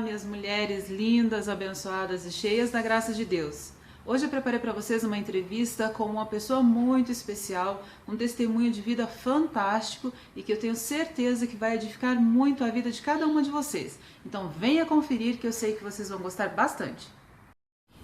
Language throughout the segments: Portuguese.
minhas mulheres lindas, abençoadas e cheias da graça de Deus. Hoje eu preparei para vocês uma entrevista com uma pessoa muito especial, um testemunho de vida fantástico e que eu tenho certeza que vai edificar muito a vida de cada uma de vocês. Então venha conferir que eu sei que vocês vão gostar bastante.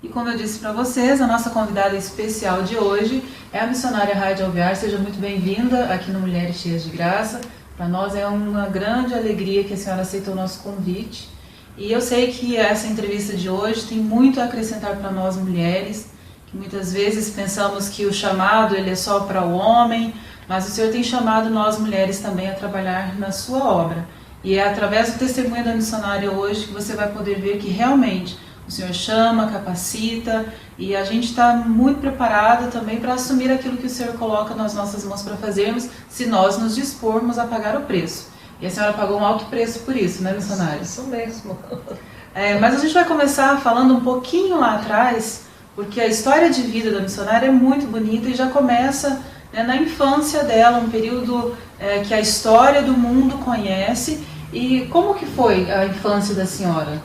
E como eu disse para vocês, a nossa convidada especial de hoje é a missionária Heidi Alvear. Seja muito bem-vinda aqui no Mulheres Cheias de Graça. Para nós é uma grande alegria que a senhora aceitou o nosso convite. E eu sei que essa entrevista de hoje tem muito a acrescentar para nós mulheres, que muitas vezes pensamos que o chamado ele é só para o homem, mas o Senhor tem chamado nós mulheres também a trabalhar na sua obra. E é através do testemunho da missionária hoje que você vai poder ver que realmente o Senhor chama, capacita, e a gente está muito preparada também para assumir aquilo que o Senhor coloca nas nossas mãos para fazermos, se nós nos dispormos a pagar o preço. E a senhora pagou um alto preço por isso, né, missionária? Isso mesmo. Mas a gente vai começar falando um pouquinho lá atrás, porque a história de vida da missionária é muito bonita e já começa, né, na infância dela, um período que a história do mundo conhece. E como que foi a infância da senhora?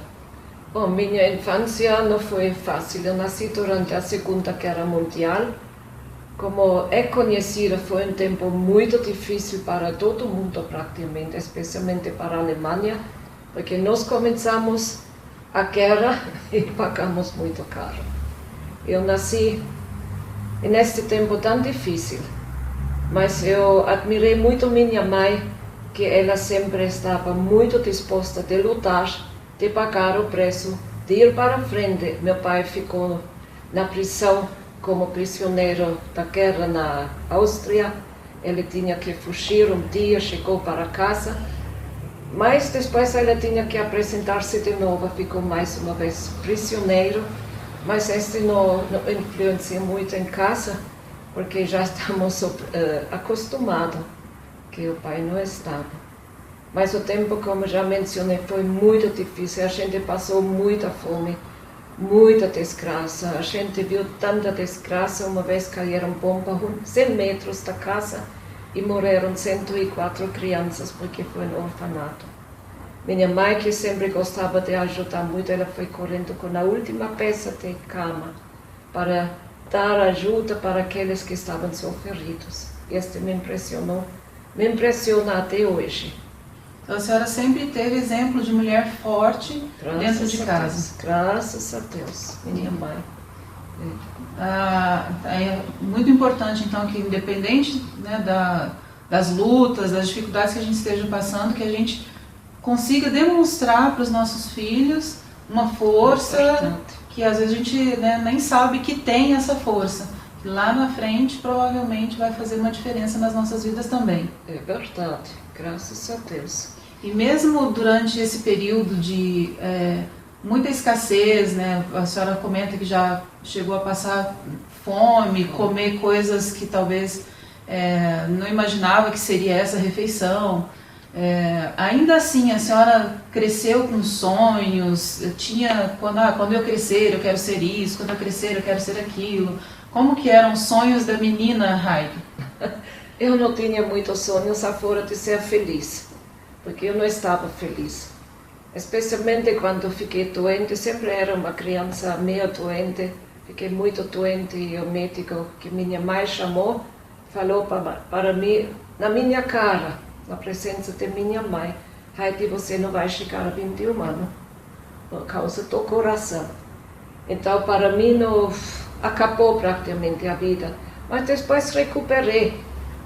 Bom, minha infância não foi fácil. Eu nasci durante a Segunda Guerra Mundial. Como é conhecida, foi um tempo muito difícil para todo mundo praticamente, especialmente para a Alemanha, porque nós começamos a guerra e pagamos muito caro. Eu nasci neste tempo tão difícil, mas eu admirei muito minha mãe, que ela sempre estava muito disposta de lutar, de pagar o preço, de ir para frente. Meu pai ficou na prisão como prisioneiro da guerra na Áustria. Ele tinha que fugir um dia, chegou para casa, mas depois ele tinha que apresentar-se de novo, ficou mais uma vez prisioneiro, mas este não influencia muito em casa, porque já estamos acostumados que o pai não estava. Mas o tempo, como já mencionei, foi muito difícil, a gente passou muita fome, muita desgraça. A gente viu tanta desgraça. Uma vez caíram bombas a 100 metros da casa e morreram 104 crianças porque foi no orfanato. Minha mãe, que sempre gostava de ajudar muito, ela foi correndo com a última peça de cama para dar ajuda para aqueles que estavam sofridos. Este me impressionou, me impressiona até hoje. Então a senhora sempre teve exemplo de mulher forte dentro de casa. Graças a Deus, minha mãe. É muito importante então que independente, né, das lutas, das dificuldades que a gente esteja passando, que a gente consiga demonstrar para os nossos filhos uma força que às vezes a gente, né, nem sabe que tem essa força. Que lá na frente provavelmente vai fazer uma diferença nas nossas vidas também. É verdade, graças a Deus. E mesmo durante esse período de muita escassez, né, a senhora comenta que já chegou a passar fome, comer coisas que talvez não imaginava que seria essa refeição. Ainda assim, a senhora cresceu com sonhos, tinha, quando eu crescer eu quero ser isso, quando eu crescer eu quero ser aquilo. Como que eram os sonhos da menina Heidi? Eu não tinha muitos sonhos afora de ser feliz, porque eu não estava feliz. Especialmente quando fiquei doente, sempre era uma criança meio doente, fiquei muito doente e o médico que minha mãe chamou, falou para mim, na minha cara, na presença de minha mãe: Heidi, você não vai chegar a 21 anos, por causa do coração. Então, para mim, não acabou praticamente a vida. Mas depois recuperei.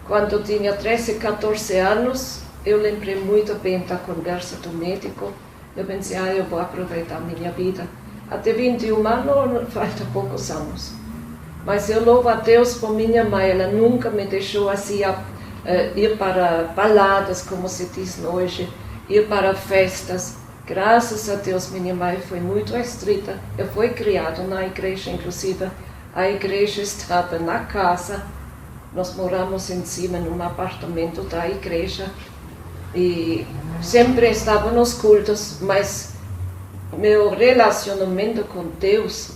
Quando tinha 13, 14 anos, eu lembrei muito bem da conversa do médico. Eu pensei, eu vou aproveitar a minha vida. Até 21 anos, falta poucos anos. Mas eu louvo a Deus por minha mãe. Ela nunca me deixou assim ir para baladas, como se diz hoje, ir para festas. Graças a Deus, minha mãe foi muito estrita. Eu fui criado na igreja, inclusive. A igreja estava na casa. Nós moramos em cima, num apartamento da igreja. E sempre estava nos cultos, mas meu relacionamento com Deus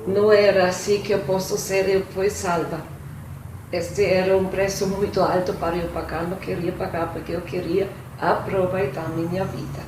não era assim que eu posso ser, eu fui salva. Este era um preço muito alto para eu pagar, não queria pagar porque eu queria aproveitar minha vida.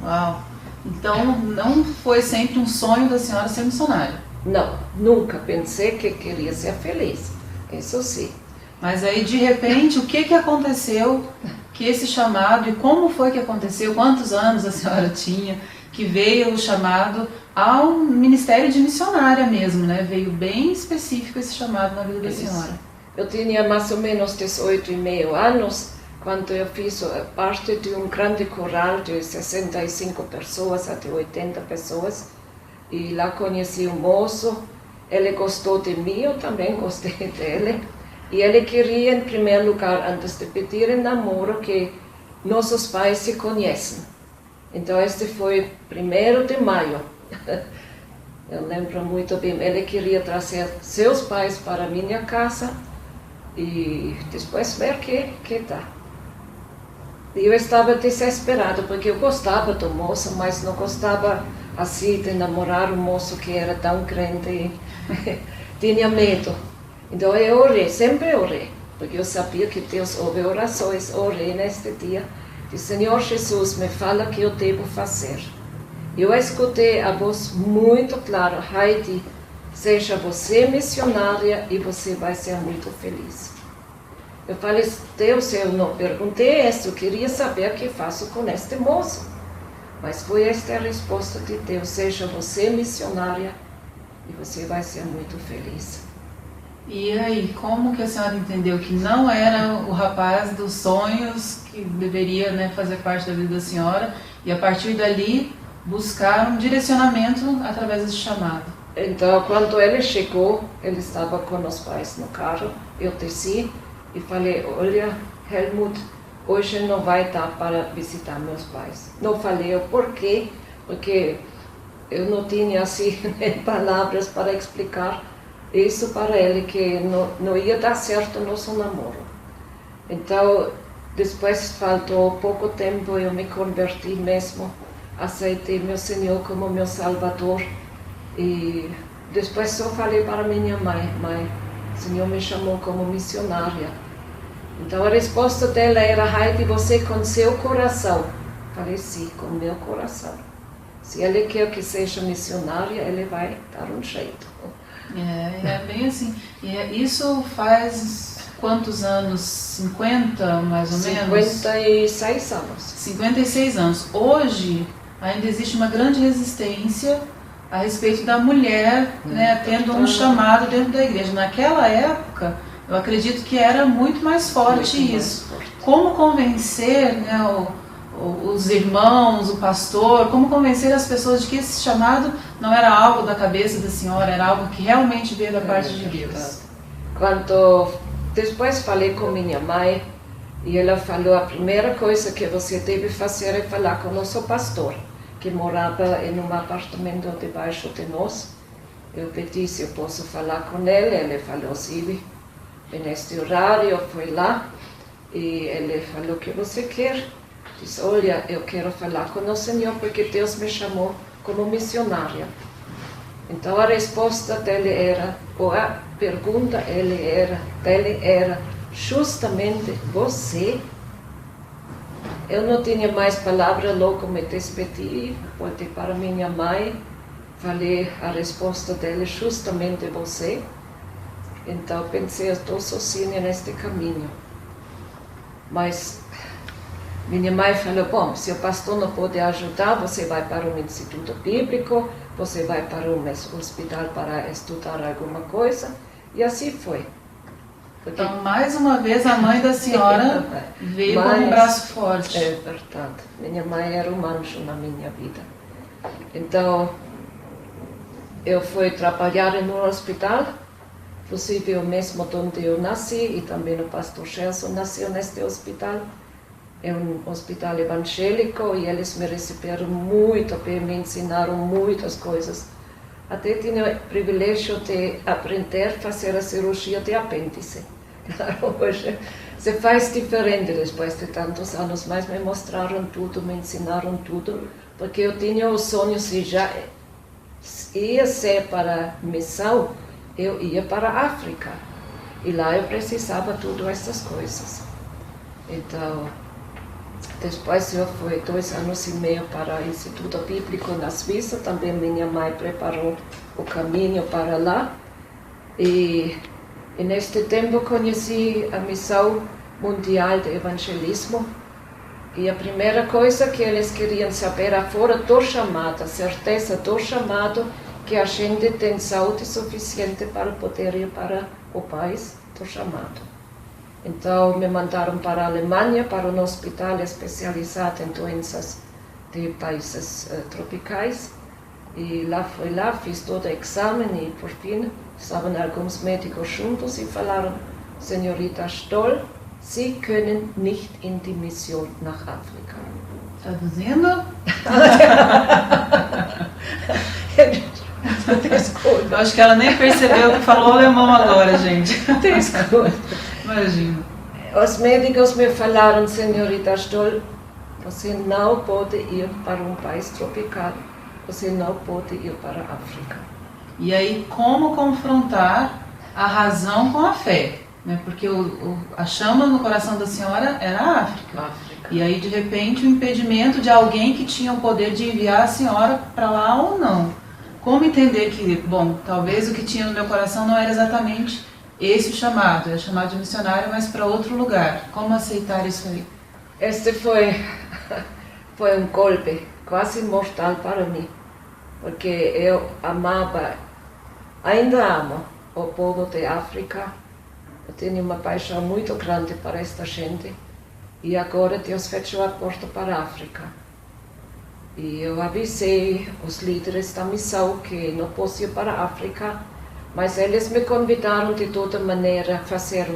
Uau! Então, não foi sempre um sonho da senhora ser missionária? Não, nunca pensei que queria ser feliz, isso sim. Mas aí, de repente, o que aconteceu que esse chamado, e como foi que aconteceu, quantos anos a senhora tinha, que veio o chamado ao ministério de missionária mesmo, né? Veio bem específico esse chamado na vida da senhora. Eu tinha mais ou menos 18,5 anos, quando eu fiz parte de um grande coral de 65 pessoas até 80 pessoas, e lá conheci um moço, ele gostou de mim, eu também gostei dele, e ele queria, em primeiro lugar, antes de pedir em namoro, que nossos pais se conhecem. Então, este foi 1º de maio. Eu lembro muito bem, ele queria trazer seus pais para minha casa e depois ver que dá. Eu estava desesperado, porque eu gostava do moço, mas não gostava assim de namorar um moço que era tão crente. Tinha medo. Então eu orei, sempre orei, porque eu sabia que Deus ouve orações. Orei neste dia. Disse: Senhor Jesus, me fala o que eu devo fazer. Eu escutei a voz muito clara: Heidi, seja você missionária e você vai ser muito feliz. Eu falei: Deus, eu não perguntei isso, eu queria saber o que faço com este moço. Mas foi esta a resposta de Deus: seja você missionária e você vai ser muito feliz. E aí, como que a senhora entendeu que não era o rapaz dos sonhos que deveria, né, fazer parte da vida da senhora, e a partir dali buscar um direcionamento através desse chamado? Então, quando ele chegou, ele estava com os pais no carro, eu desci e falei: olha, Helmut, hoje não vai dar para visitar meus pais. Não falei o porquê, porque eu não tinha assim palavras para explicar isso para ele, que não ia dar certo o nosso namoro. Então, depois faltou pouco tempo, eu me converti mesmo, aceitei meu Senhor como meu Salvador, e depois só falei para minha mãe: mãe, o Senhor me chamou como missionária. Então a resposta dela era: Heidi, você com seu coração? Falei: sim, com meu coração. Se ele quer que seja missionária, ele vai dar um jeito. É bem assim. E isso faz quantos anos? 50, mais ou menos? 56 anos. 56 anos. Hoje ainda existe uma grande resistência a respeito da mulher, né, tendo um chamado dentro da igreja. Naquela época, eu acredito que era muito mais forte isso. Como convencer, né, os irmãos, o pastor, como convencer as pessoas de que esse chamado não era algo da cabeça da senhora, era algo que realmente veio da parte de Deus? Quando depois falei com minha mãe, e ela falou: a primeira coisa que você deve fazer é falar com o nosso pastor, que morava em um apartamento debaixo de nós. Eu pedi se eu posso falar com ele, ele falou: sim, neste horário. Eu fui lá e ele falou: o que você quer? Disse: olha, eu quero falar com o Senhor porque Deus me chamou como missionária. Então a resposta dele era, ou a pergunta dele era justamente: você? Eu não tinha mais palavras, logo me despedi, voltei para minha mãe, falei a resposta dele: justamente você. Então pensei: eu estou sozinha neste caminho. Mas minha mãe falou: bom, se o pastor não pode ajudar, você vai para um instituto bíblico, você vai para um hospital para estudar alguma coisa. E assim foi. Porque... Então, mais uma vez, a mãe da senhora veio com um braço forte. É verdade. Minha mãe era um anjo na minha vida. Então, eu fui trabalhar em um hospital, inclusive o mesmo onde eu nasci, e também o pastor Gelson nasceu neste hospital. É um hospital evangélico e eles me receberam muito bem, me ensinaram muitas coisas. Até tinha o privilégio de aprender a fazer a cirurgia de apêndice. Claro, hoje se faz diferente depois de tantos anos, mas me mostraram tudo, me ensinaram tudo, porque eu tinha o sonho, se já ia ser para missão, eu ia para a África. E lá eu precisava de todas essas coisas. Então, Depois eu fui 2 anos e meio para o Instituto Bíblico na Suíça, também minha mãe preparou o caminho para lá. E neste tempo conheci a Missão Mundial de Evangelismo. E a primeira coisa que eles queriam saber era fora do chamado, a certeza do chamado, que a gente tem saúde suficiente para poder ir para o país do chamado. Então me mandaram para a Alemanha, para um hospital especializado em doenças de países tropicais. E lá fui lá, fiz todo o exame e por fim estavam alguns médicos juntos e falaram: Senhorita Stoll, Sie können nicht in die Mission nach Afrika. Traduzindo? Desculpa. Eu acho que ela nem percebeu que falou alemão agora, gente. Desculpa. Imagina. Os médicos me falaram: Senhorita Stoll, você não pode ir para um país tropical, você não pode ir para a África. E aí, como confrontar a razão com a fé? Né? Porque a chama no coração da senhora era a África. E aí, de repente, o impedimento de alguém que tinha o poder de enviar a senhora para lá ou não. Como entender que, bom, talvez o que tinha no meu coração não era exatamente esse o chamado, é chamado de missionário, mas para outro lugar. Como aceitar isso aí? Este foi um golpe quase mortal para mim, porque eu amava, ainda amo o povo de África. Eu tenho uma paixão muito grande para esta gente e agora Deus fechou a porta para a África. E eu avisei os líderes da missão que não posso ir para a África, mas eles me convidaram de toda maneira a fazer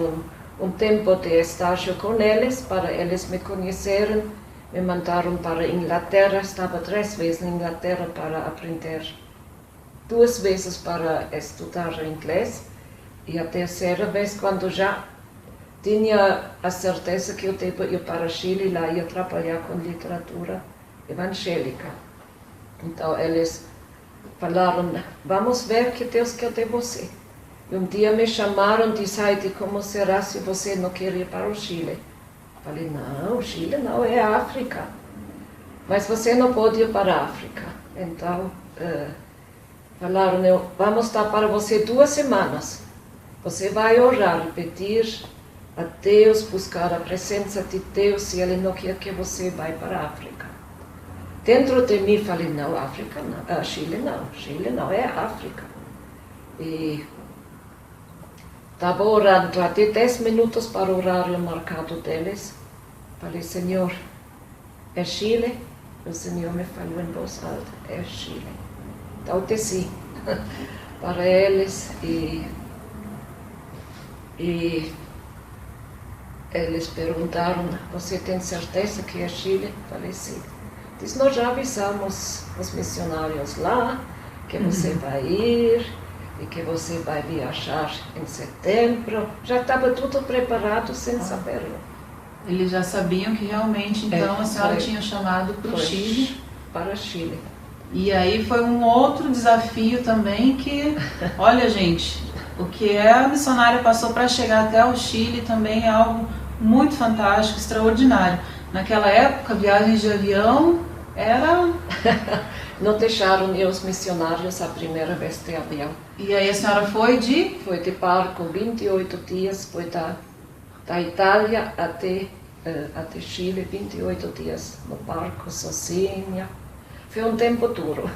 um tempo de estágio com eles, para eles me conhecerem. Me mandaram para a Inglaterra, estava 3 vezes na Inglaterra para aprender, 2 vezes para estudar inglês. E a terceira vez, quando já tinha a certeza que eu devo ir para Chile, lá ia trabalhar com literatura evangélica. Então eles falaram: vamos ver o que Deus quer de você. E um dia me chamaram e disseram: como será se você não quer ir para o Chile? Falei: não, o Chile não é a África. Mas você não pode ir para a África. Então falaram: vamos dar para você 2 semanas. Você vai orar e pedir a Deus, buscar a presença de Deus, se Ele não quer que você vá para a África. Dentro de mim falei: não, África não, Chile não é a África. E estava orando, lá de 10 minutos para orar no marcado deles. Falei: Senhor, é Chile? O Senhor me falou em voz alta: é Chile. Então desci para eles e eles perguntaram: você tem certeza que é Chile? Falei: sim. Diz: nós já avisamos os missionários lá que você vai ir e que você vai viajar em setembro. Já estava tudo preparado sem saberlo. Eles já sabiam que realmente, então, a senhora tinha chamado para o Chile. Para Chile. E aí foi um outro desafio também que, olha gente, o que a missionária passou para chegar até o Chile também é algo muito fantástico, extraordinário. Naquela época, viagens de avião era... Não deixaram ir os missionários a primeira vez de avião. E aí a senhora foi de? Foi de barco, 28 dias, foi da Itália até Chile, 28 dias no barco, sozinha. Foi um tempo duro.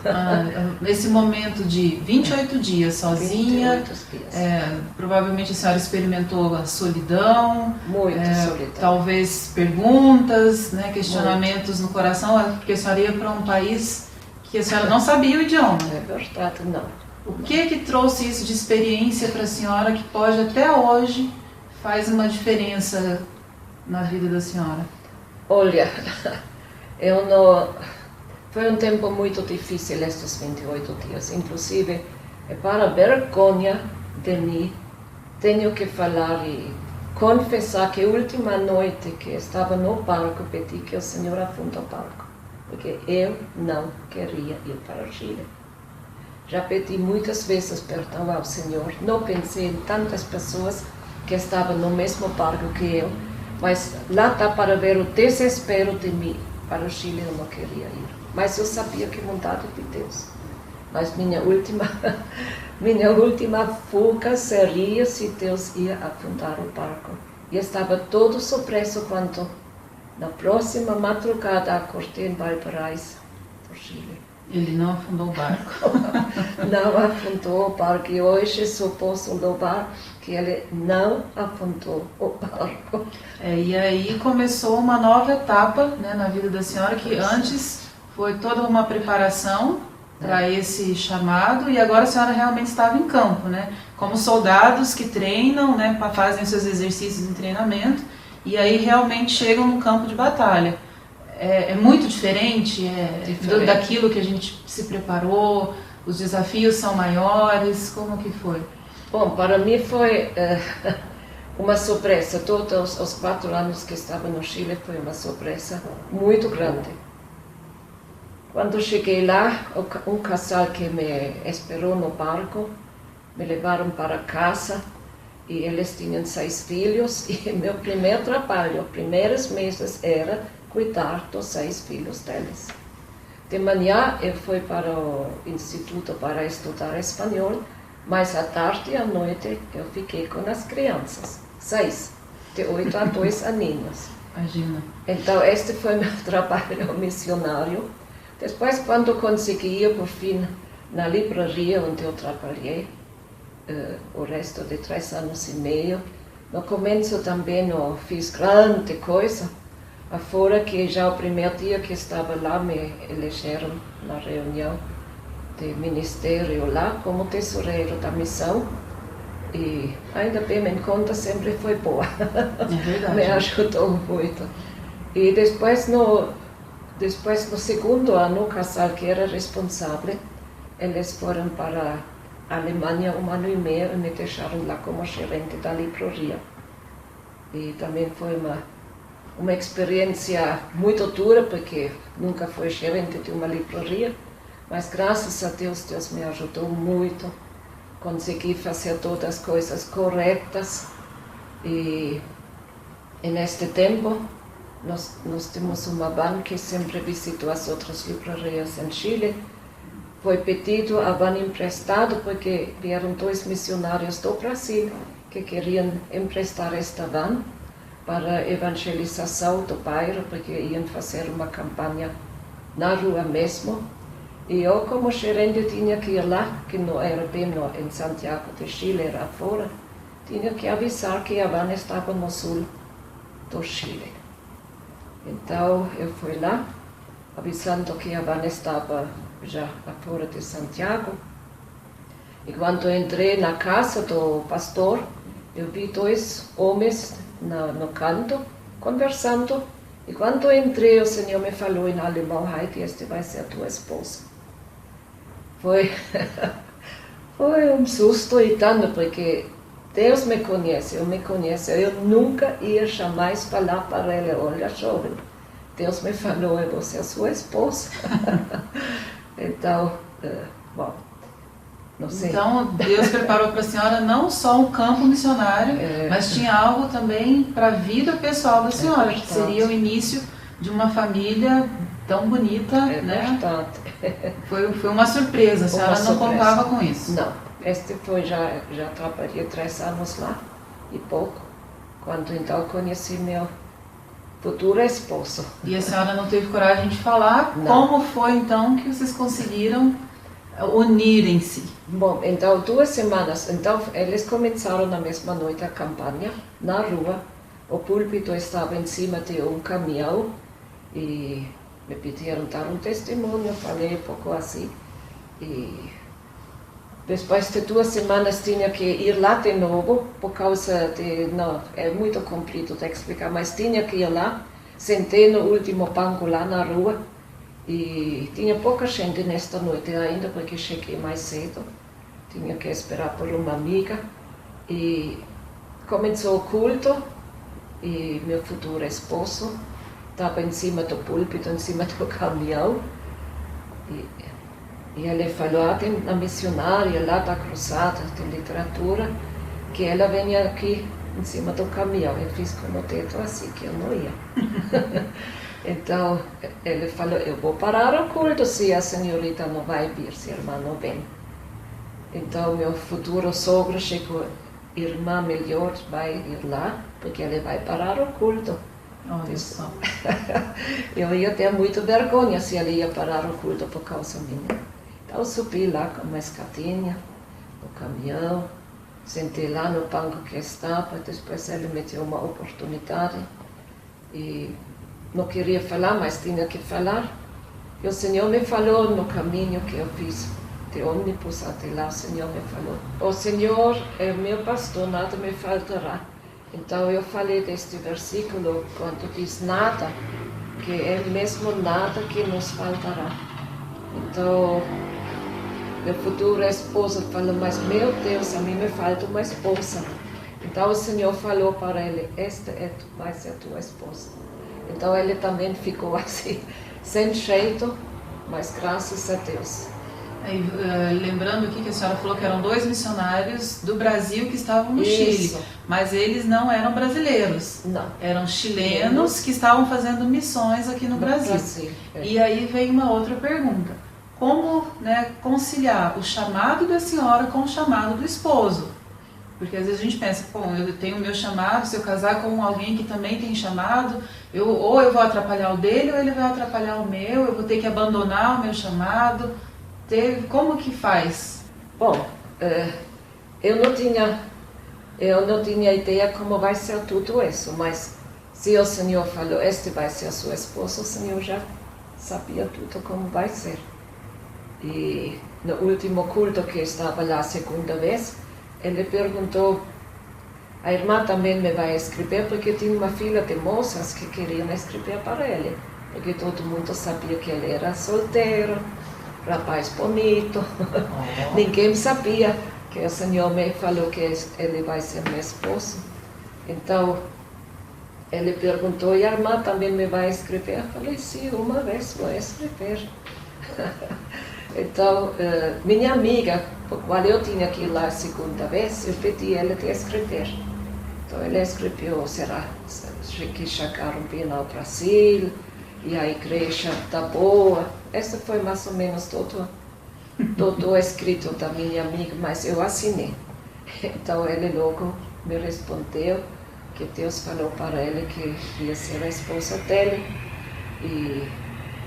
Nesse momento de 28 dias sozinha, 28 dias. Provavelmente a senhora experimentou a solidão, solidão. Talvez perguntas, né, questionamentos no coração, porque a senhora ia para um país que a senhora não sabia o idioma. É verdade, não. O que trouxe isso de experiência para a senhora que pode até hoje faz uma diferença na vida da senhora? Olha, eu não... Foi um tempo muito difícil estes 28 dias, inclusive para vergonha de mim, tenho que falar e confessar que a última noite que estava no barco, pedi que o Senhor afunda o barco, porque eu não queria ir para o Chile. Já pedi muitas vezes perdão ao Senhor, não pensei em tantas pessoas que estavam no mesmo barco que eu, Mas lá está para ver o desespero de mim. Para o Chile eu não queria ir. Mas eu sabia que vontade de Deus. Mas minha última fuga seria se Deus ia afundar o barco. E estava todo surpreso quando, na próxima madrugada, acordei em Valparaíso, do Chile. Ele não afundou o barco. Não afundou o barco. E hoje só posso louvar que ele não afundou o barco. E aí começou uma nova etapa, né, na vida da senhora, que antes foi toda uma preparação para esse chamado, e agora a senhora realmente estava em campo, né? Como soldados que treinam, né, fazem seus exercícios em treinamento, e aí realmente chegam no campo de batalha. É muito diferente, daquilo que a gente se preparou, os desafios são maiores, como que foi? Bom, para mim foi uma surpresa. Todos os 4 anos que estava no Chile foi uma surpresa muito grande. Quando cheguei lá, um casal que me esperou no barco, me levaram para casa e eles tinham 6 filhos e meu primeiro trabalho, os primeiros meses, era cuidar dos 6 filhos deles. De manhã eu fui para o instituto para estudar espanhol, mas à tarde e à noite eu fiquei com as crianças, 6, de 8 a 2 aninhos. Imagina. Então este foi meu trabalho missionário. Depois, quando consegui, por fim, na livraria onde eu trabalhei, o resto de 3 anos e meio, no começo também eu fiz grande coisa, afora que já o primeiro dia que estava lá me elegeram na reunião de ministério lá como tesoureiro da missão, e ainda bem, minha conta sempre foi boa. É verdade. Me ajudou muito. E depois no segundo ano, o casal que era responsável, eles foram para a Alemanha 1 ano e meio e me deixaram lá como gerente da livraria. E também foi uma experiência muito dura, porque nunca fui gerente de uma livraria, mas graças a Deus, Deus me ajudou muito. Consegui fazer todas as coisas corretas e neste tempo nós temos uma van que sempre visitou as outras livrarias em Chile. Foi pedido a van emprestado porque vieram 2 missionários do Brasil que queriam emprestar esta van para evangelização do bairro, porque iam fazer uma campanha na rua mesmo. E eu, como gerente, tinha que ir lá, que não era bem em Santiago de Chile, era fora, tinha que avisar que a van estava no sul do Chile. Então eu fui lá, avisando que a van estava já fora de Santiago. E quando entrei na casa do pastor, eu vi 2 homens no canto, conversando. E quando entrei, o Senhor me falou em alemão: Heidi, este vai ser a tua esposa. Foi um susto e tanto, porque Deus me conhece, eu me conheço. Eu nunca ia jamais falar para ele: olha, jovem, Deus me falou, eu vou ser a sua esposa. Então, bom, não sei. Então, Deus preparou para a senhora não só um campo missionário, mas tinha algo também para a vida pessoal da senhora, que seria o início de uma família tão bonita, né? Verdade. Foi uma surpresa, a senhora não contava com isso? Não, este foi, já trabalhei 3 anos lá e pouco, quando então conheci meu futuro esposo. E a senhora não teve coragem de falar? Não. Como foi então que vocês conseguiram unirem-se? Bom, então 2 semanas, então eles começaram na mesma noite a campanha na rua. O púlpito estava em cima de um caminhão e me pediram dar um testemunho, falei um pouco assim. E depois de 2 semanas tinha que ir lá de novo, por causa de... Não, é muito comprido de explicar, mas tinha que ir lá. Sentei no último banco lá na rua e tinha pouca gente nesta noite ainda, porque cheguei mais cedo. Tinha que esperar por uma amiga. E começou o culto e meu futuro esposo estava em cima do púlpito, em cima do caminhão. E ele falou: tem uma missionária lá da Cruzada de Literatura, que ela vem aqui em cima do caminhão. Eu fiz com o dedo assim, que eu não ia. Então, ele falou, eu vou parar o culto se a senhorita não vai vir, se a irmã não vem. Então, meu futuro sogro chegou, irmã, melhor vai ir lá, porque ele vai parar o culto. Olha só. Eu ia ter muita vergonha se ele ia parar o culto por causa minha. Então, subi lá com uma escadinha, no caminhão, sentei lá no banco que estava, depois ele me deu uma oportunidade e não queria falar, mas tinha que falar. E o Senhor me falou no caminho que eu fiz de ônibus até lá, o Senhor me falou, o Senhor é meu pastor, nada me faltará. Então eu falei deste versículo, quando diz nada, que é mesmo nada que nos faltará. Então, meu futuro esposo falou, mas meu Deus, a mim me falta uma esposa. Então o Senhor falou para ele, esta vai ser tua esposa. Então ele também ficou assim, sem jeito, mas graças a Deus. Lembrando aqui que a senhora falou que eram 2 missionários do Brasil que estavam no Chile, mas eles não eram brasileiros, não. Eram chilenos que estavam fazendo missões aqui no Brasil. E aí vem uma outra pergunta, como, né, conciliar o chamado da senhora com o chamado do esposo? Porque às vezes a gente pensa, bom, eu tenho o meu chamado, se eu casar com alguém que também tem chamado, ou eu vou atrapalhar o dele, ou ele vai atrapalhar o meu, eu vou ter que abandonar o meu chamado. Como que faz? Bom, eu não tinha ideia como vai ser tudo isso, mas se o Senhor falou, este vai ser a sua esposa, o Senhor já sabia tudo como vai ser. E no último culto que estava lá a segunda vez, ele perguntou, a irmã também me vai escrever, porque tinha uma filha de moças que queriam escrever para ele, porque todo mundo sabia que ele era solteiro, rapaz bonito. Ninguém sabia que o Senhor me falou que ele vai ser meu esposo. Então, ele perguntou, e a irmã também me vai escrever? Eu falei, sim, uma vez vou escrever. Então, minha amiga, por qual eu tinha que ir lá a segunda vez, eu pedi ela de escrever. Então, ele escreveu, será que chegaram bem ao Brasil, e a igreja está boa. Esse foi mais ou menos todo escrito da minha amiga, mas eu assinei. Então, ele logo me respondeu que Deus falou para ele que ia ser a esposa dele. E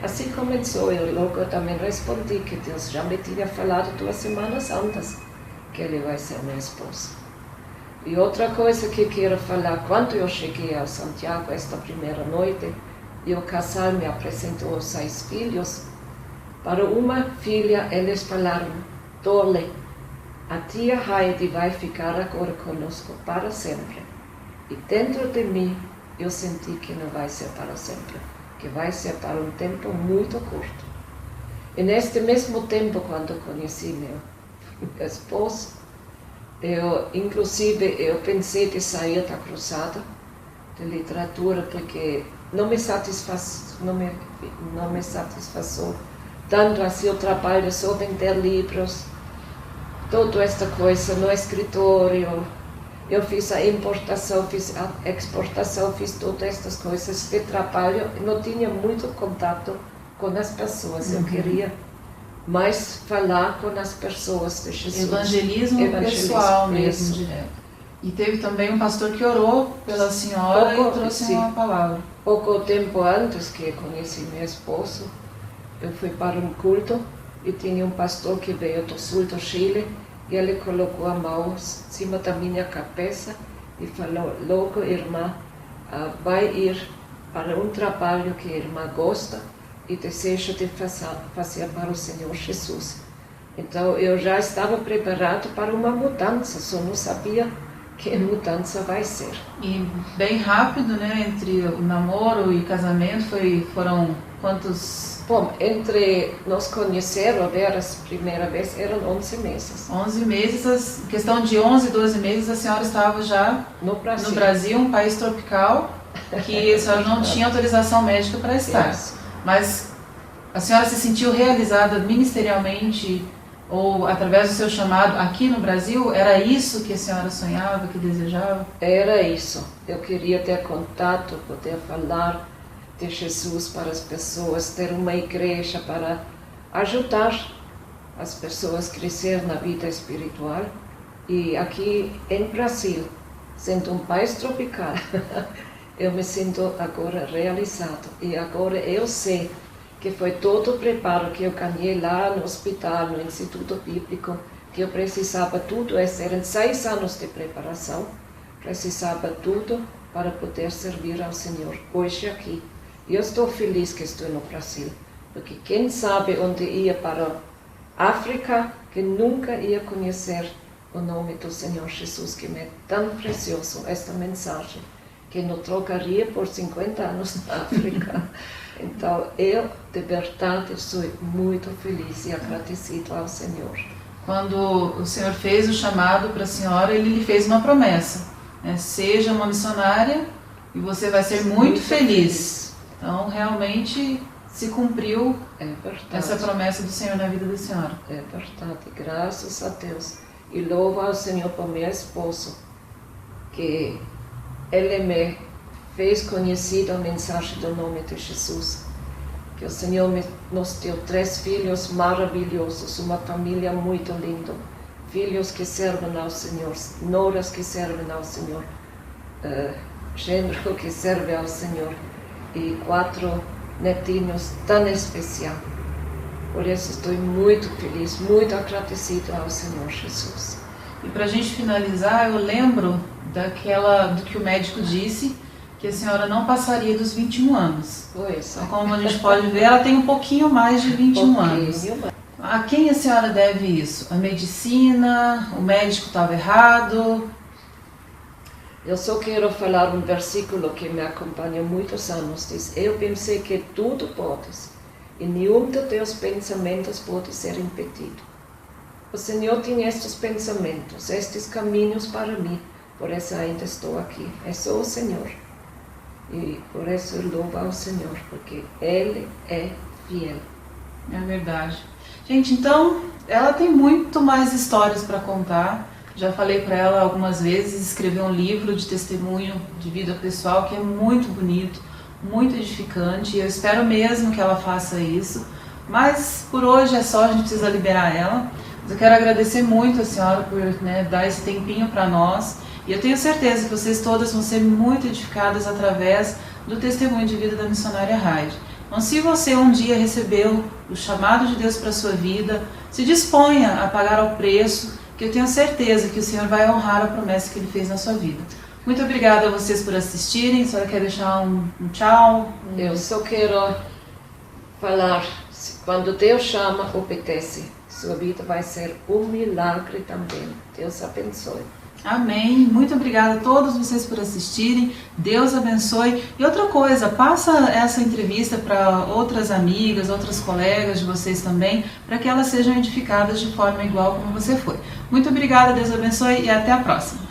assim começou. Eu logo também respondi que Deus já me tinha falado 2 semanas antes que ele vai ser meu esposo. E outra coisa que quero falar, quando eu cheguei a Santiago esta primeira noite, e o casal me apresentou os 6 filhos, para uma filha eles falaram, Dole, a tia Heidi vai ficar agora conosco para sempre. E dentro de mim eu senti que não vai ser para sempre, que vai ser para um tempo muito curto. E neste mesmo tempo, quando conheci meu esposo, eu pensei de sair da cruzada de literatura, porque não me satisfazou tanto assim o trabalho, só vender livros, toda esta coisa no escritório. Eu fiz a importação, fiz a exportação, fiz todas estas coisas de trabalho, não tinha muito contato com as pessoas. Eu queria mais falar com as pessoas de Jesus. Evangelismo pessoal mesmo, direto. E teve também um pastor que orou pela senhora e trouxe uma palavra. Pouco tempo antes que eu conheci meu esposo, eu fui para um culto e tinha um pastor que veio do sul do Chile e ele colocou a mão em cima da minha cabeça e falou, logo irmã, vai ir para um trabalho que a irmã gosta e deseja de fazer para o Senhor Jesus. Então eu já estava preparado para uma mudança, só não sabia que mudança vai ser. E bem rápido, né, entre o namoro e casamento, foram quantos... Bom, entre nos conhecer, a ver, a primeira vez, eram 11 meses. 11 meses, questão de 11, 12 meses, a senhora estava já no Brasil, um país tropical, que a senhora não tinha autorização médica para estar. Mas a senhora se sentiu realizada ministerialmente Ou através do seu chamado aqui no Brasil, era isso que a senhora sonhava, que desejava? Era isso. Eu queria ter contato, poder falar de Jesus para as pessoas, ter uma igreja para ajudar as pessoas a crescer na vida espiritual. E aqui em Brasil, sendo um país tropical, eu me sinto agora realizado. E agora eu sei que foi todo o preparo que eu ganhei lá no hospital, no Instituto Bíblico, que eu precisava tudo, eram 6 anos de preparação, precisava tudo para poder servir ao Senhor, hoje aqui. E eu estou feliz que estou no Brasil, porque quem sabe onde ia para a África, que nunca ia conhecer o nome do Senhor Jesus, que me é tão precioso, esta mensagem, que não trocaria por 50 anos na África. Então, eu, de verdade, sou muito feliz e agradecido ao Senhor. Quando o Senhor fez o chamado para a senhora, Ele lhe fez uma promessa, né? Seja uma missionária e você vai ser muito feliz. Então, realmente se cumpriu essa promessa do Senhor na vida da senhora. É verdade, graças a Deus. E louvo ao Senhor por meu esposo, que Ele me fez conhecer a mensagem do nome de Jesus. Que o Senhor nos deu 3 filhos maravilhosos, uma família muito linda. Filhos que servem ao Senhor, noras que servem ao Senhor, genro que serve ao Senhor. E 4 netinhos tão especiais. Por isso estou muito feliz, muito agradecido ao Senhor Jesus. E para a gente finalizar, eu lembro do que o médico disse, que a senhora não passaria dos 21 anos. Pois é. Então, como a gente pode ver, ela tem um pouquinho mais de 21 anos. A quem a senhora deve isso? A medicina? O médico estava errado? Eu só quero falar um versículo que me acompanha há muitos anos. Diz: eu pensei que tudo podes, e nenhum de teus pensamentos pode ser impedido. O Senhor tinha estes pensamentos, estes caminhos para mim, por isso ainda estou aqui. É só o Senhor. E por isso eu louvo ao Senhor, porque Ele é fiel. É verdade. Gente, então, ela tem muito mais histórias para contar. Já falei para ela algumas vezes, escrever um livro de testemunho de vida pessoal que é muito bonito, muito edificante. E eu espero mesmo que ela faça isso. Mas por hoje é só, a gente precisa liberar ela. Mas eu quero agradecer muito a senhora por dar esse tempinho para nós. E eu tenho certeza que vocês todas vão ser muito edificadas através do testemunho de vida da missionária Heidi. Então, se você um dia recebeu o chamado de Deus para a sua vida, se disponha a pagar o preço, que eu tenho certeza que o Senhor vai honrar a promessa que Ele fez na sua vida. Muito obrigada a vocês por assistirem. A senhora quer deixar um tchau? Eu só quero falar, quando Deus chama, obedece. Sua vida vai ser um milagre também. Deus abençoe. Amém. Muito obrigada a todos vocês por assistirem. Deus abençoe. E outra coisa, passa essa entrevista para outras amigas, outras colegas de vocês também, para que elas sejam edificadas de forma igual como você foi. Muito obrigada, Deus abençoe e até a próxima.